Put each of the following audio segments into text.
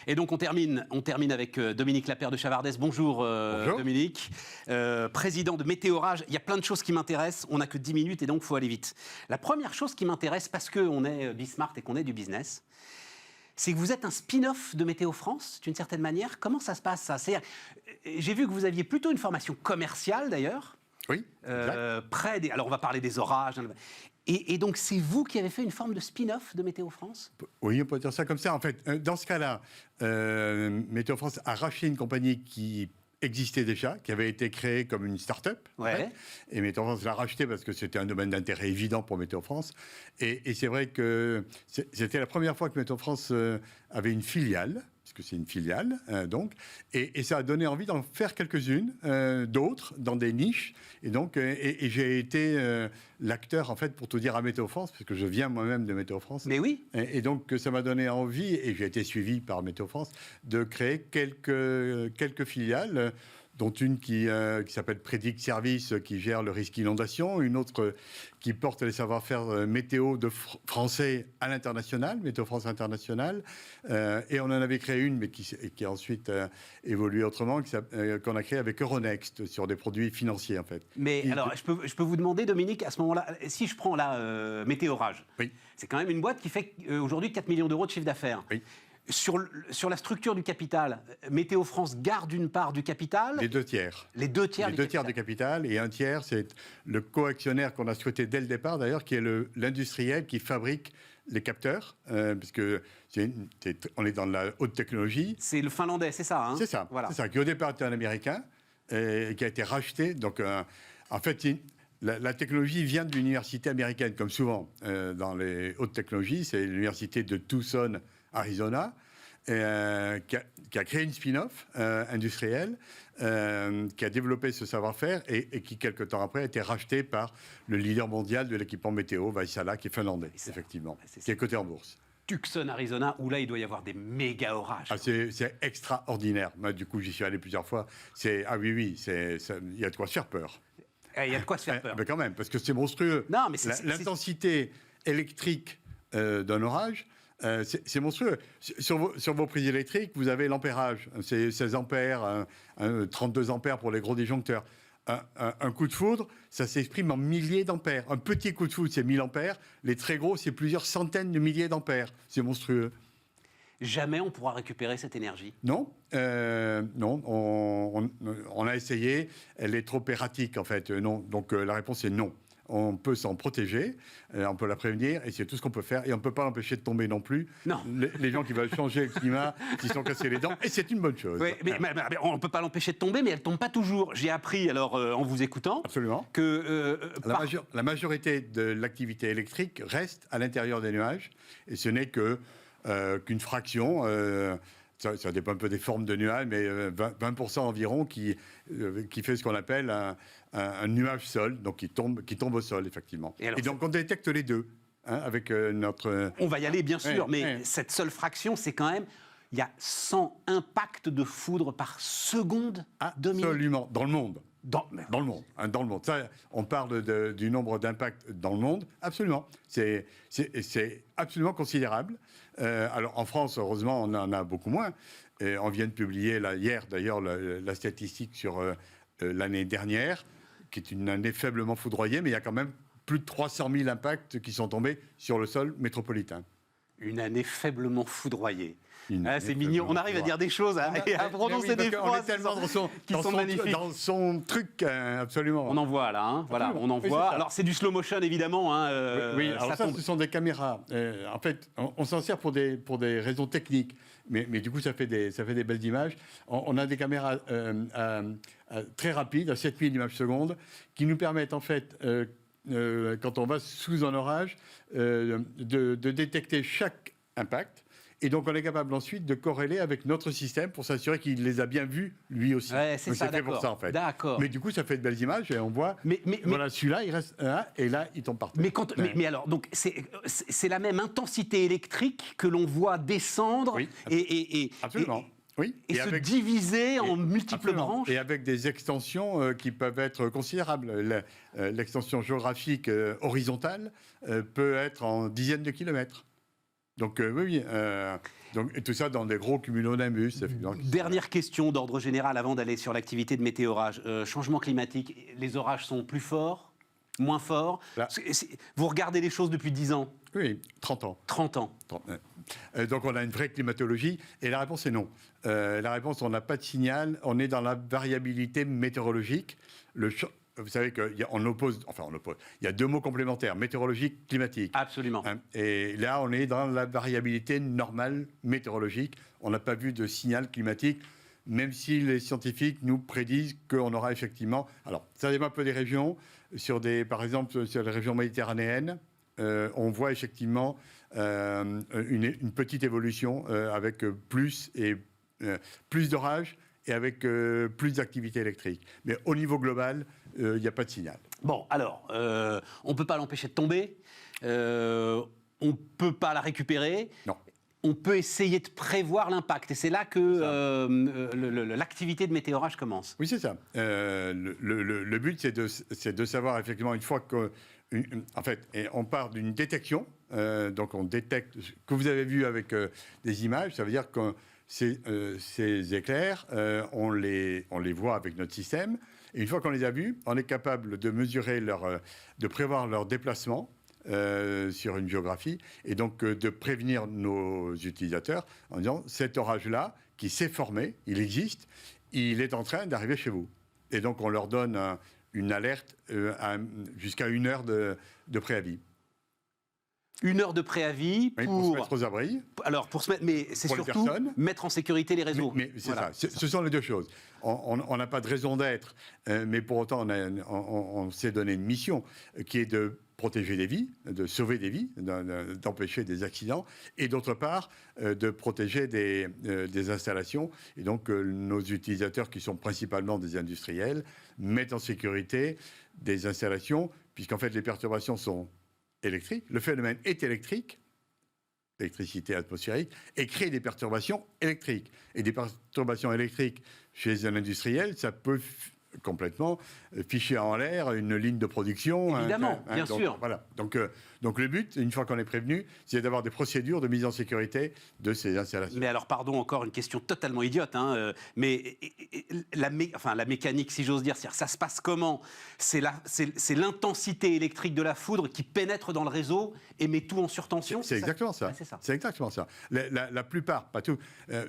Et donc on termine avec Dominique Lapeyre de Chavardès. Bonjour, Bonjour. Dominique, président de Météorage. Il y a plein de choses qui m'intéressent, on n'a que 10 minutes et donc il faut aller vite. La première chose qui m'intéresse, parce qu'on est Bismart et qu'on est du business, c'est que vous êtes un spin-off de Météo France, d'une certaine manière. Comment ça se passe, ça? J'ai vu que vous aviez plutôt une formation commerciale, d'ailleurs. Oui, Alors, on va parler des orages. Et donc, c'est vous qui avez fait une forme de spin-off de Météo France? oui, on peut dire ça comme ça. En fait, dans ce cas-là, Météo France a racheté une compagnie qui existait déjà, qui avait été créée comme une start-up. Ouais. En fait. Et Météo France l'a racheté parce que c'était un domaine d'intérêt évident pour Météo France. Et c'est vrai que c'était la première fois que Météo France avait une filiale, puisque c'est une filiale, donc. Et ça a donné envie d'en faire quelques-unes, d'autres, dans des niches. Et donc, j'ai été l'acteur, en fait, pour tout dire, à Météo France, parce que je viens moi-même de Météo France. Mais oui. Et donc, ça m'a donné envie, et j'ai été suivi par Météo France, de créer quelques filiales, dont une qui s'appelle Predict Service, qui gère le risque inondation, une autre qui porte les savoir-faire météo de français à l'international, Météo France International, et on en avait créé une, mais qui a ensuite évolué autrement, qu'on a créée avec Euronext, sur des produits financiers, en fait. Mais alors, je peux vous demander, Dominique, à ce moment-là, si je prends là Météorage, Oui. c'est quand même une boîte qui fait aujourd'hui 4 millions d'euros de chiffre d'affaires. Oui. Sur la structure du capital, Météo France garde une part du capital. Les deux tiers. Les deux tiers du capital. Et un tiers, c'est le co-actionnaire qu'on a souhaité dès le départ, d'ailleurs, qui est l'industriel qui fabrique les capteurs, puisque on est dans la haute technologie. C'est le finlandais, c'est ça, hein? C'est ça, voilà. C'est ça, qui au départ était un Américain, et qui a été racheté. Donc, en fait, la technologie vient de l'université américaine, comme souvent dans les hautes technologies. C'est l'université de Tucson, Arizona, qui a créé une spin-off industrielle, qui a développé ce savoir-faire et qui, quelques temps après, a été racheté par le leader mondial de l'équipement météo, Vaisala, qui est finlandais, effectivement, qui est coté en bourse. Tucson, Arizona, où là, il doit y avoir des méga orages. Ah, c'est extraordinaire. Moi, du coup, j'y suis allé plusieurs fois. Il y a de quoi se faire peur. Il y a de quoi se faire peur. Mais quand même, parce que c'est monstrueux. Non, mais l'intensité électrique d'un orage, c'est monstrueux. Sur vos prises électriques, vous avez l'ampérage. C'est 16 ampères, 32 ampères pour les gros disjoncteurs. Un coup de foudre, ça s'exprime en milliers d'ampères. Un petit coup de foudre, c'est 1000 ampères. Les très gros, c'est plusieurs centaines de milliers d'ampères. C'est monstrueux. Jamais on pourra récupérer cette énergie? Non, non. On a essayé. Elle est trop erratique, en fait. Non. Donc, la réponse est non. On peut s'en protéger, on peut la prévenir, et c'est tout ce qu'on peut faire. Et on ne peut pas l'empêcher de tomber non plus. Non. Les gens qui veulent changer le climat, qui se sont cassés les dents, et c'est une bonne chose. Oui, mais on ne peut pas l'empêcher de tomber, mais elle ne tombe pas toujours. J'ai appris, alors, en vous écoutant, absolument, que... la majorité de l'activité électrique reste à l'intérieur des nuages, et ce n'est qu'une fraction... Ça dépend un peu des formes de nuages, mais 20% environ qui fait ce qu'on appelle un nuage-sol, donc qui tombe au sol, effectivement. Et donc, on détecte les deux, avec notre... On va y aller, bien sûr, mais cette seule fraction, c'est quand même... Il y a 100 impacts de foudre par seconde. Absolument, dans le monde. Dans le monde. Ça, on parle du nombre d'impacts dans le monde. Absolument. C'est absolument considérable. Alors, en France, heureusement, on en a beaucoup moins. Et on vient de publier, hier d'ailleurs, la statistique sur l'année dernière, qui est une année faiblement foudroyée, mais il y a quand même plus de 300 000 impacts qui sont tombés sur le sol métropolitain. Une année faiblement foudroyée. C'est mignon. On arrive à dire des choses et à prononcer des phrases qui sont magnifiques. Dans son truc, absolument. On en voit là, hein. Voilà, on en voit. Alors c'est du slow motion évidemment. Hein, oui, alors ça, ce sont des caméras. En fait, on s'en sert pour des raisons techniques, mais du coup, ça fait des belles images. On a des caméras très rapides, à 7000 images secondes, qui nous permettent en fait... quand on va sous un orage, de détecter chaque impact. Et donc, on est capable ensuite de corréler avec notre système pour s'assurer qu'il les a bien vus, lui aussi. Ouais, c'est ça, fait pour ça, en fait. D'accord. Mais du coup, ça fait de belles images et on voit... voilà, celui-là, il reste un, et là, il tombe par terre. Mais alors, donc, c'est la même intensité électrique que l'on voit descendre oui, absolument. Oui, et se diviser en multiples branches. Et avec des extensions qui peuvent être considérables. L'extension géographique horizontale peut être en dizaines de kilomètres. Donc oui, donc, et tout ça dans des gros cumulonimbus. Dernière question d'ordre général avant d'aller sur l'activité de météorage. Changement climatique, les orages sont plus forts, moins forts. Là. Vous regardez les choses depuis 10 ans. Oui, 30 ans. 30 ans. Donc on a une vraie climatologie et la réponse est non. La réponse, on n'a pas de signal, on est dans la variabilité météorologique. Vous savez qu'on oppose, il y a deux mots complémentaires, météorologique, climatique. Absolument. Et là, on est dans la variabilité normale météorologique. On n'a pas vu de signal climatique, même si les scientifiques nous prédisent qu'on aura effectivement... Alors, ça dépend un peu des régions. Par exemple, sur les régions méditerranéennes, on voit effectivement une petite évolution avec plus d'orages et avec plus d'activité électrique. Mais au niveau global, il n'y a pas de signal. Bon, alors, on ne peut pas l'empêcher de tomber, on ne peut pas la récupérer. Non. On peut essayer de prévoir l'impact. Et c'est là que l'activité de météorage commence. Oui, c'est ça. Le but, c'est de savoir effectivement, une fois que... En fait, on part d'une détection. Donc, on détecte ce que vous avez vu avec des images. Ça veut dire que ces éclairs, on les voit avec notre système. Et une fois qu'on les a vus, on est capable de mesurer de prévoir leur déplacement sur une géographie et donc de prévenir nos utilisateurs en disant cet orage-là qui s'est formé, il existe, il est en train d'arriver chez vous. Et donc on leur donne une alerte jusqu'à 1 heure de préavis. 1 heure de préavis pour se mettre aux abris. Alors, pour se mettre, mais c'est surtout mettre en sécurité les réseaux. Mais c'est ça. Ce sont les deux choses. On n'a pas de raison d'être, mais pour autant, on s'est donné une mission qui est de protéger des vies, de sauver des vies, d'empêcher des accidents, et d'autre part, de protéger des installations. Et donc, nos utilisateurs, qui sont principalement des industriels, mettent en sécurité des installations, puisqu'en fait, les perturbations sont électrique, le phénomène est électrique, électricité atmosphérique, et crée des perturbations électriques. Et des perturbations électriques chez un industriel, ça peut complètement ficher en l'air une ligne de production. Évidemment, bien sûr. Voilà. Donc le but, une fois qu'on est prévenu, c'est d'avoir des procédures de mise en sécurité de ces installations. Mais alors, pardon, encore une question totalement idiote, mais la mécanique, si j'ose dire, ça se passe comment ? C'est l'intensité électrique de la foudre qui pénètre dans le réseau et met tout en surtension ? C'est exactement ça. Ouais, c'est exactement ça. La plupart, pas tout.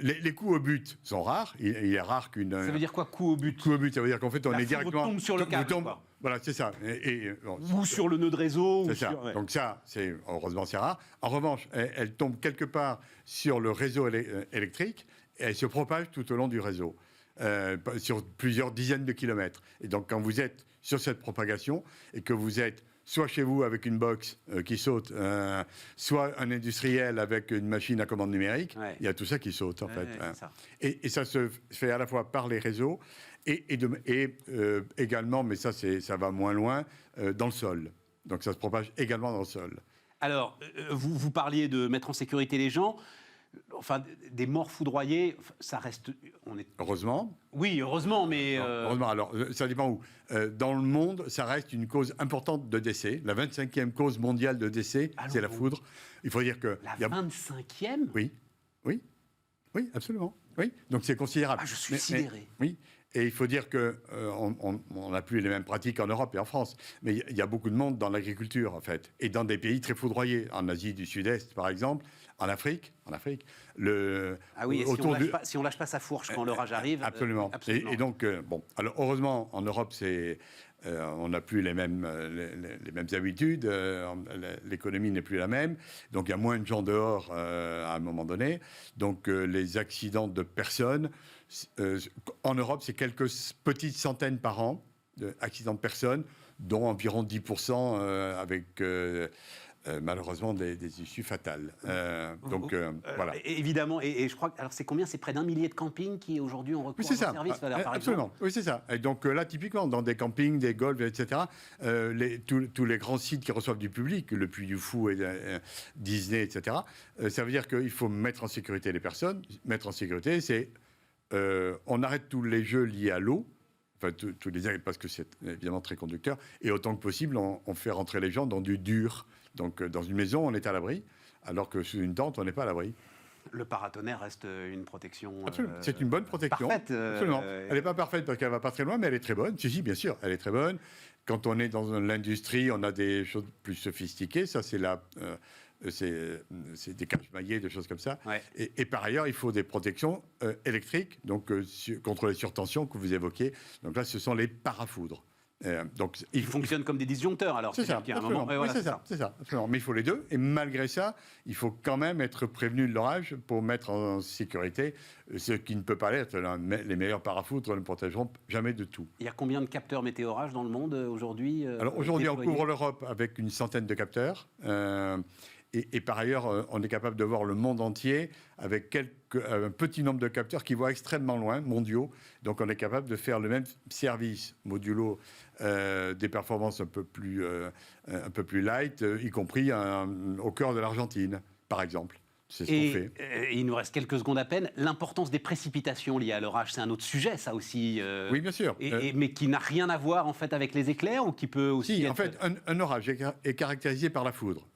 Les coups au but sont rares. Il est rare qu'une... Ça veut dire quoi, coup au but ? Coup au but, ça veut dire qu'en fait, on la est directement... tombe sur le câble, Voilà, c'est ça. Ou sur le nœud de réseau. C'est ça. Ouais. Donc ça, heureusement, c'est rare. En revanche, elle tombe quelque part sur le réseau électrique et elle se propage tout au long du réseau, sur plusieurs dizaines de kilomètres. Et donc, quand vous êtes sur cette propagation et que vous êtes soit chez vous avec une box qui saute, soit un industriel avec une machine à commande numérique, il y a tout ça qui saute, en fait. Ça. Et ça se fait à la fois par les réseaux et également, mais ça va moins loin, dans le sol. Donc ça se propage également dans le sol. Alors, vous parliez de mettre en sécurité les gens. Enfin, des morts foudroyés, ça reste... Heureusement. Oui, heureusement, mais... Heureusement, alors, ça dépend où. Dans le monde, ça reste une cause importante de décès. La 25e cause mondiale de décès, c'est la foudre. Il faut dire que... La 25e ? Oui, absolument. Oui, donc c'est considérable. Ah, je suis sidéré. Oui. Et il faut dire qu'on n'a plus les mêmes pratiques en Europe et en France. Mais il y a beaucoup de monde dans l'agriculture, en fait. Et dans des pays très foudroyés. En Asie du Sud-Est, par exemple. En Afrique. Ah oui, si on lâche pas sa fourche quand l'orage arrive. Absolument. Et donc, alors heureusement, en Europe, on n'a plus les mêmes habitudes. L'économie n'est plus la même. Donc, il y a moins de gens dehors à un moment donné. Donc, les accidents de personnes... en Europe, c'est quelques petites centaines par an d'accidents de personnes, dont environ 10% avec malheureusement des issues fatales. Voilà. Évidemment, et je crois que c'est combien ? C'est près d'1 millier de campings qui aujourd'hui ont recours à ce service, par absolument. exemple. Oui, c'est ça. Et donc là, typiquement, dans des campings, des golfs, etc., tous les grands sites qui reçoivent du public, le Puy du Fou, Disney, etc., ça veut dire qu'il faut mettre en sécurité les personnes. Mettre en sécurité, c'est... on arrête tous les jeux liés à l'eau, enfin tous les parce que c'est évidemment très conducteur, et autant que possible, on fait rentrer les gens dans du dur. Donc dans une maison, on est à l'abri. alors que sous une tente, on n'est pas à l'abri. Le paratonnerre reste une protection. Absolument. C'est une bonne protection. Parfaite. Absolument. Elle n'est pas parfaite parce qu'elle ne va pas très loin, mais elle est très bonne. Si, bien sûr, elle est très bonne. Quand on est dans l'industrie, on a des choses plus sophistiquées. Ça, c'est des cages maillées, des choses comme ça. Ouais. Et par ailleurs, il faut des protections électriques, donc contre les surtensions que vous évoquez. Donc là, ce sont les parafoudres. Donc, Ils fonctionnent comme des disjoncteurs, alors. C'est ça, qu'il y a un moment. absolument. Voilà, Oui, c'est ça, absolument. Mais il faut les deux. Et malgré ça, il faut quand même être prévenu de l'orage pour mettre en sécurité ce qui ne peut pas l'être. Les meilleurs parafoudres ne protégeront jamais de tout. Il y a combien de capteurs météo-orage dans le monde aujourd'hui Alors aujourd'hui, on couvre l'Europe avec une centaine de capteurs. Et par ailleurs, on est capable de voir le monde entier avec un petit nombre de capteurs qui voient extrêmement loin, mondiaux. Donc on est capable de faire le même service modulo, des performances un peu plus light, y compris au cœur de l'Argentine, par exemple. C'est ce qu'on fait. Il nous reste quelques secondes à peine. L'importance des précipitations liées à l'orage, c'est un autre sujet, ça aussi. Oui, bien sûr. Mais qui n'a rien à voir en fait avec les éclairs ou qui peut aussi. Si, être... en fait, un orage est caractérisé par la foudre.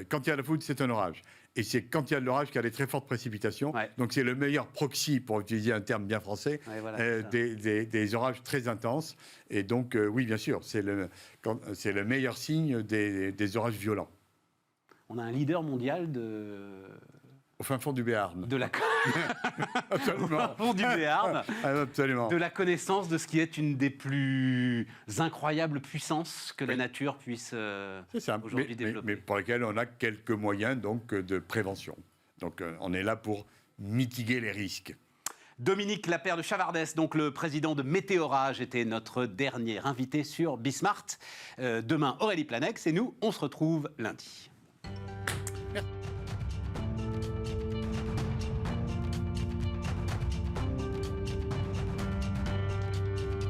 Quand il y a la foudre, c'est un orage. Et c'est quand il y a de l'orage qu'il y a des très fortes précipitations. Ouais. Donc c'est le meilleur proxy, pour utiliser un terme bien français, Ouais, voilà, des orages très intenses. Et donc, oui, bien sûr, c'est le meilleur signe des orages violents. On a un leader mondial Au fin fond du Béarn. Absolument. Au fond du Béarn. Absolument. De la connaissance de ce qui est une des plus incroyables puissances que la nature puisse aujourd'hui développer. Mais pour lesquelles on a quelques moyens donc, de prévention. Donc on est là pour mitiguer les risques. Dominique Lapeyre de Chavardès, donc le président de Météorage, était notre dernier invité sur Bismart. Demain, Aurélie Planex et nous, on se retrouve lundi.